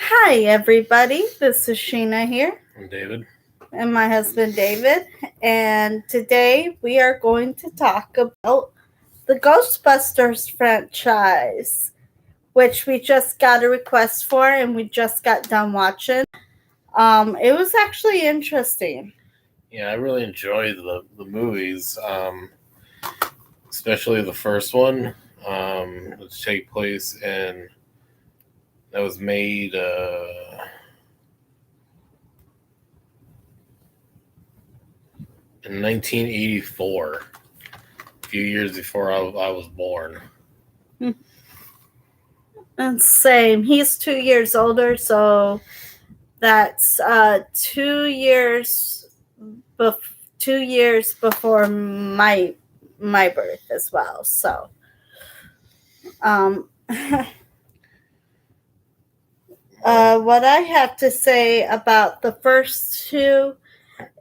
Hi, everybody. This is Sheena here, I'm David. and my husband David. And today we are going to talk about the Ghostbusters franchise, which we just got a request for and we just got done watching. It was actually interesting. Yeah, I really enjoyed the movies, especially the first one, which take place that was made in 1984, a few years before I was born. And same. He's 2 years older, so that's 2 years 2 years before my birth as well. So what I have to say about the first two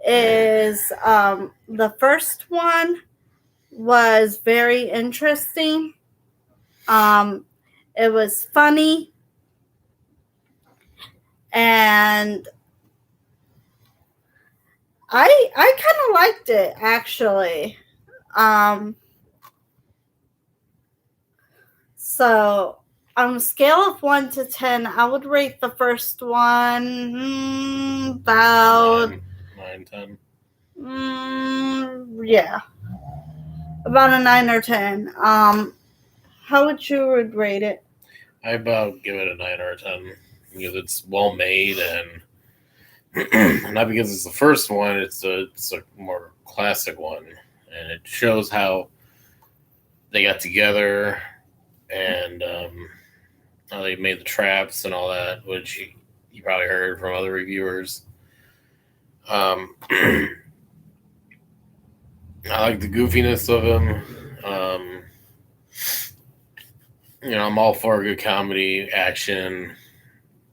is the first one was very interesting. It was funny, and I kind of liked it actually. Um, so on a scale of 1 to 10, I would rate the first one about 9, 10. Yeah, about a 9 or 10. How would you rate it? I about give it a 9 or a 10 because it's well made and not because it's the first one. It's a more classic one, and it shows how they got together and how they made the traps and all that, which you probably heard from other reviewers. I like the goofiness of him. I'm all for a good comedy, action,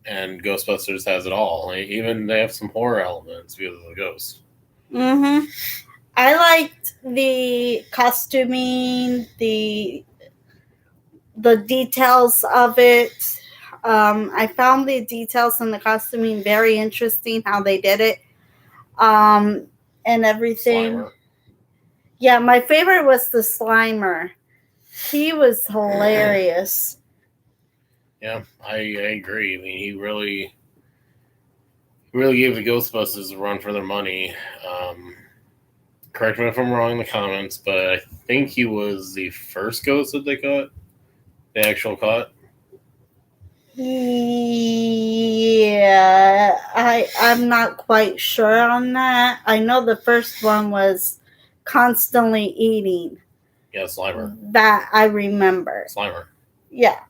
and Ghostbusters has it all. Even they have some horror elements because of the ghost. Mm-hmm. I liked the costuming, the details of it. I found the details in the costuming very interesting, how they did it, and everything. Slimer. Yeah, my favorite was the Slimer. He was hilarious. Yeah, I agree. I mean, he really gave the Ghostbusters a run for their money. Correct me if I'm wrong in the comments, but I think he was the first ghost that they caught, the actual caught. Yeah, I'm not quite sure on that. I know the first one was constantly eating. Yeah, Slimer. That I remember. Slimer. Yeah.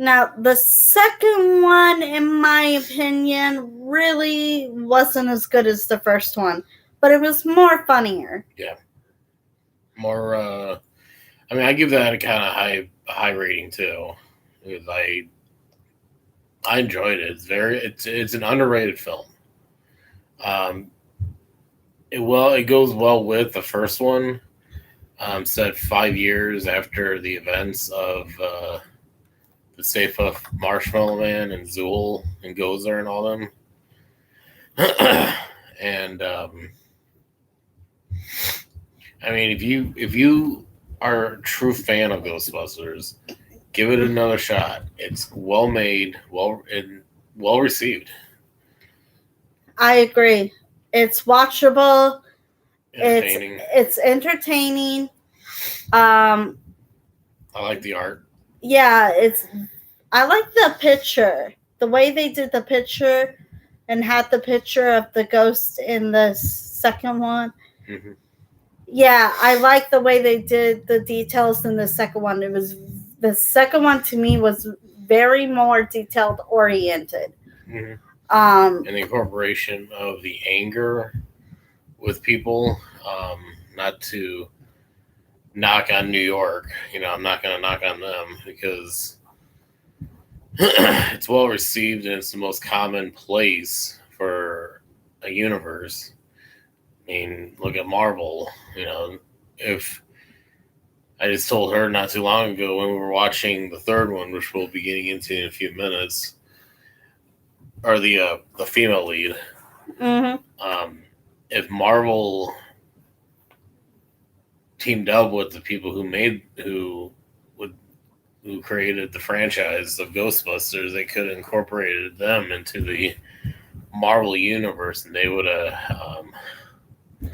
Now the second one, in my opinion, really wasn't as good as the first one, but it was more funnier. Yeah. More. I mean, I give that a kind of high rating too, because I enjoyed it. It's an underrated film. Um, it goes well with the first one. Set 5 years after the events of the Safe of Marshmallow Man and Zool and Gozer and all them. And I mean, if you are a true fan of Ghostbusters, give it another shot. It's well made, well received. I agree. It's watchable. Entertaining. It's entertaining. I like the art. Yeah, I like the picture. The way they did the picture and had the picture of the ghost in the second one. Mm-hmm. Yeah, I like the way they did the details in the second one. The second one to me was very more detailed oriented. Mm-hmm. And the incorporation of the anger with people, not to knock on New York. I'm not going to knock on them because it's well received and it's the most common place for a universe. I mean, look at Marvel. If I just told her not too long ago when we were watching the third one, which we'll be getting into in a few minutes, or the female lead. If Marvel teamed up with the people who created the franchise of Ghostbusters, they could have incorporated them into the Marvel universe, and they would have, I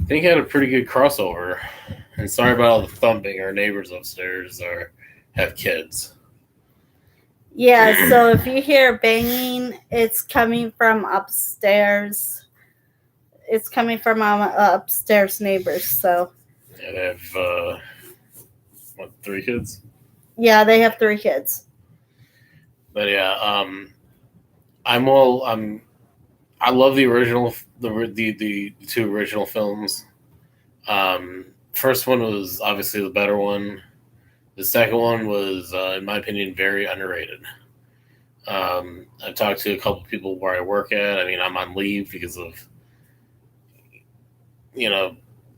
think, had a pretty good crossover. And sorry about all the thumping. Our neighbors upstairs have kids. Yeah, so if you hear banging, it's coming from upstairs. It's coming from upstairs neighbors. So Yeah, they have 3 kids. Yeah, they have 3 kids. But yeah, I love the original, the 2 original films. First one was obviously the better one. The second one was, in my opinion, very underrated. I've talked to a couple people where I work at. I mean, I'm on leave because of,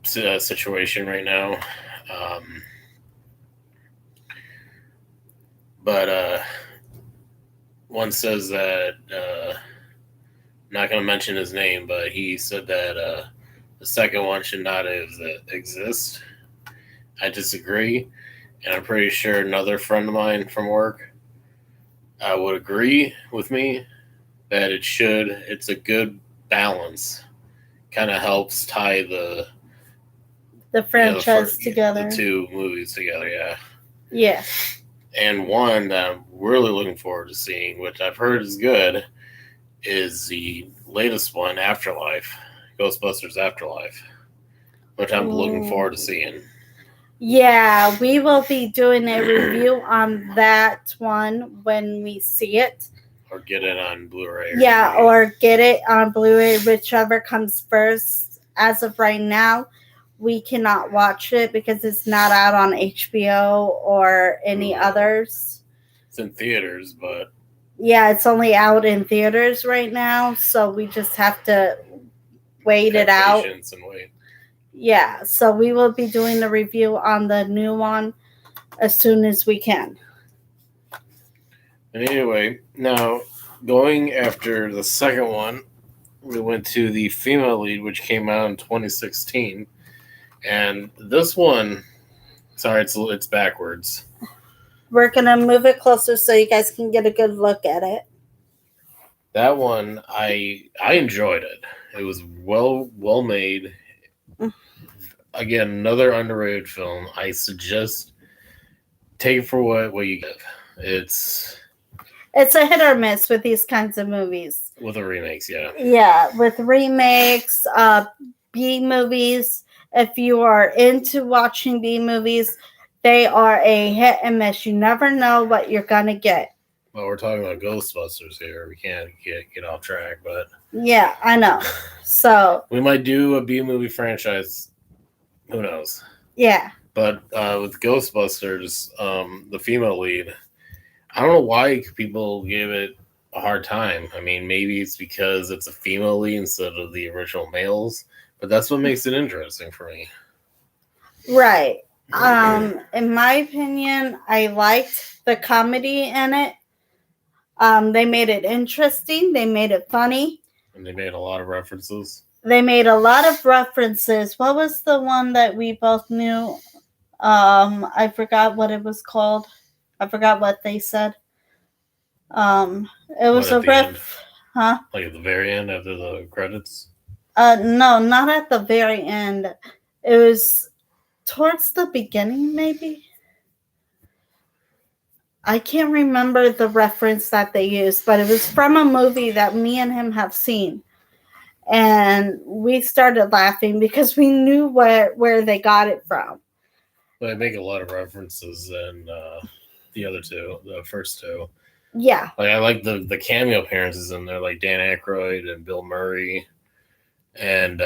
situation right now. But one says that, I'm not going to mention his name, but he said that the second one should not exist. I disagree, and I'm pretty sure another friend of mine from work would agree with me that it should. It's a good balance. Kind of helps tie the franchise together. The 2 movies together, yeah. Yeah. And one that I'm really looking forward to seeing, which I've heard is good, is the latest one, Afterlife, Ghostbusters Afterlife, which I'm looking forward to seeing. Yeah, we will be doing a review on that one when we see it. Or get it on Blu-ray. Or get it on Blu-ray, whichever comes first. As of right now, we cannot watch it because it's not out on HBO or any others. It's in theaters, but... Yeah, it's only out in theaters right now, so we just have to wait it out. Patience and wait. Yeah, so we will be doing the review on the new one as soon as we can. And anyway, now, going after the second one, we went to the female lead, which came out in 2016. And this one, sorry, it's backwards. We're going to move it closer so you guys can get a good look at it. That one, I enjoyed it. It was well made. Again, another underrated film. I suggest take it for what you give. It's a hit or miss with these kinds of movies. With the remakes, yeah. Yeah, with remakes, B movies. If you are into watching B movies, they are a hit and miss. You never know what you're going to get. Well, we're talking about Ghostbusters here. We can't get off track, but... Yeah, I know. So... we might do a B movie franchise. Who knows? Yeah. But with Ghostbusters, the female lead, I don't know why people give it a hard time. I mean, maybe it's because it's a female lead instead of the original males, but that's what makes it interesting for me. Right. In my opinion, I liked the comedy in it. They made it interesting. They made it funny. And they made a lot of references. What was the one that we both knew? I forgot what it was called. I forgot what they said. It was a ref. Huh? Like at the very end after the credits? No, not at the very end. It was towards the beginning, maybe. I can't remember the reference that they used, but it was from a movie that me and him have seen. And we started laughing because we knew where they got it from. But they make a lot of references in the first 2. Yeah. Like I like the cameo appearances in there, like Dan Aykroyd and Bill Murray, and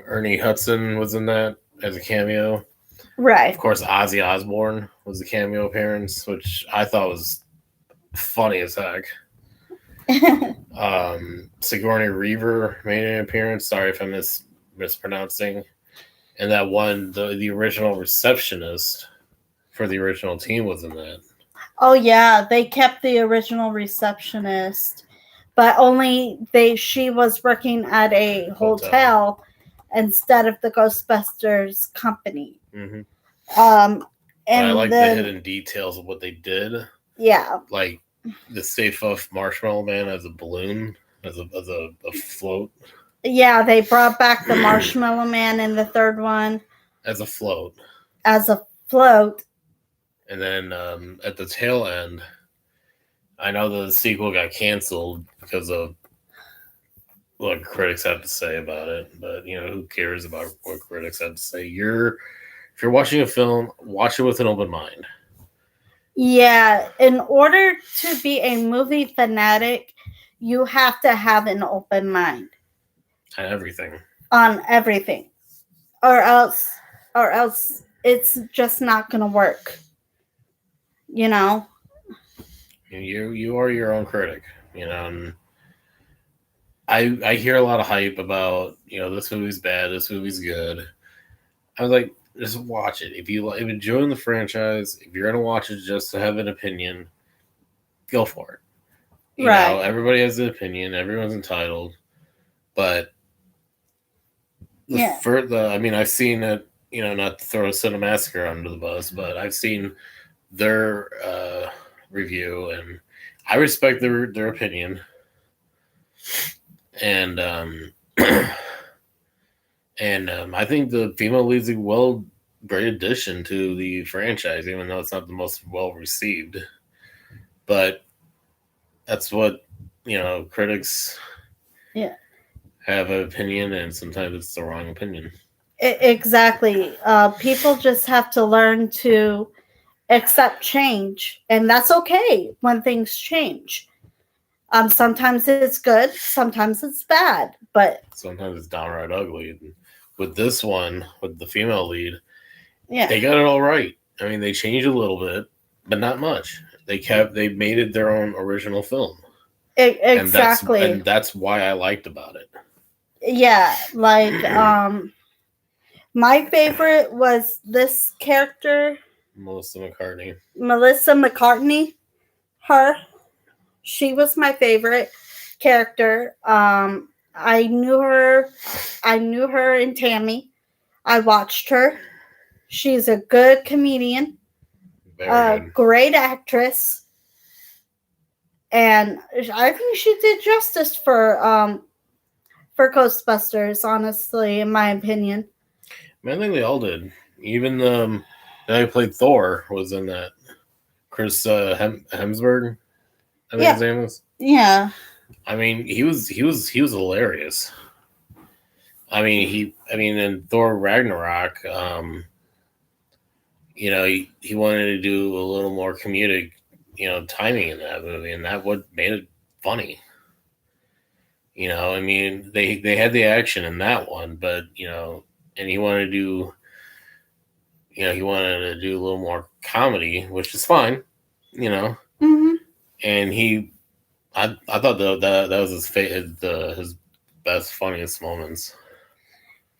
Ernie Hudson was in that as a cameo. Right. Of course, Ozzy Osbourne was a cameo appearance, which I thought was funny as heck. Sigourney Weaver made an appearance. Sorry if I'm mispronouncing. And that one, the original receptionist for the original team was in that Oh yeah, they kept the original receptionist, but only they she was working at a hotel. hotel instead of the Ghostbusters company. Hmm. Um, But I and like the then hidden details of what they did, yeah, like the Stay Puft Marshmallow Man as a balloon, as a float, yeah, they brought back the Marshmallow Man in the third one as a float, as a float. and then at the tail end, I know the sequel got canceled because of what critics have to say about it, but who cares about what critics have to say? If you're watching a film, watch it with an open mind. Yeah, in order to be a movie fanatic, you have to have an open mind And everything. on everything, or else it's just not gonna work. You know? You are your own critic, and I hear a lot of hype about this movie's bad, this movie's good. I was like, just watch it. If you enjoy the franchise, if you're gonna watch it just to have an opinion, go for it. Right. Everybody has an opinion. Everyone's entitled. But Yeah. I mean, I've seen it. Not to throw Cinemassacre under the bus, but I've seen their review, and I respect their opinion. And I think the female lead's a great addition to the franchise, even though it's not the most well received. But that's what critics Yeah. have an opinion, and sometimes it's the wrong opinion. Exactly. People just have to learn to accept change, and that's okay when things change. Sometimes it's good, sometimes it's bad, but Sometimes it's downright ugly. With this one, with the female lead, yeah, they got it all right. I mean, they changed a little bit, but not much. They made it their own original film, exactly. and that's why I liked about it. Yeah, like my favorite was this character, Melissa McCartney. Melissa McCartney. Her, she was my favorite character. I knew her. I knew her in Tammy. I watched her. She's a good comedian, Very a great actress, and I think she did justice for Ghostbusters. Honestly, in my opinion. I think they all did. Even the guy who played Thor was in that. Chris Hemsworth, I think his name was. Yeah. I mean, he was hilarious. I mean in Thor Ragnarok, he wanted to do a little more comedic, timing in that movie, and that what made it funny. I mean, they had the action in that one, but and he wanted to do, he wanted to do a little more comedy, which is fine, Mm-hmm. and I thought that was his best funniest moments.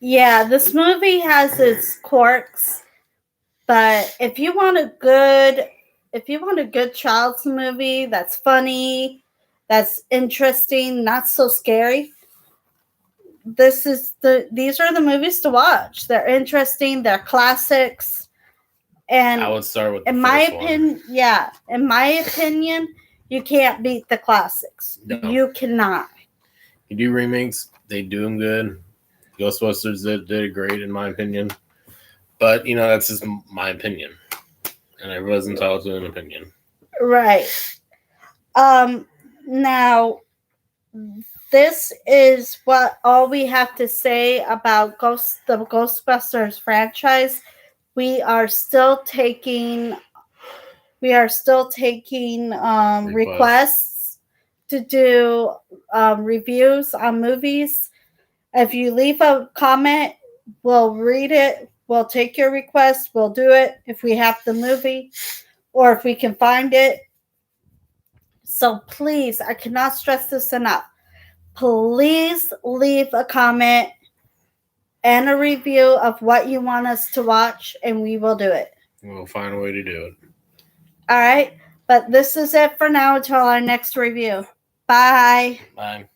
Yeah, this movie has its quirks, but if you want a good child's movie that's funny, that's interesting, not so scary, these are the movies to watch. They're interesting, they're classics, and I would start with the in my first one. opinion, yeah, in my opinion, you can't beat the classics. No. You cannot. You do remakes, they do them good. Ghostbusters did great in my opinion, but that's just my opinion, and everyone's entitled to an opinion. Right. Now this is what all we have to say about the Ghostbusters franchise. We are still taking requests to do reviews on movies. If you leave a comment, we'll read it. We'll take your request. We'll do it if we have the movie or if we can find it. So please, I cannot stress this enough. Please leave a comment and a review of what you want us to watch, and we will do it. We'll find a way to do it. All right. But this is it for now until our next review. Bye. Bye.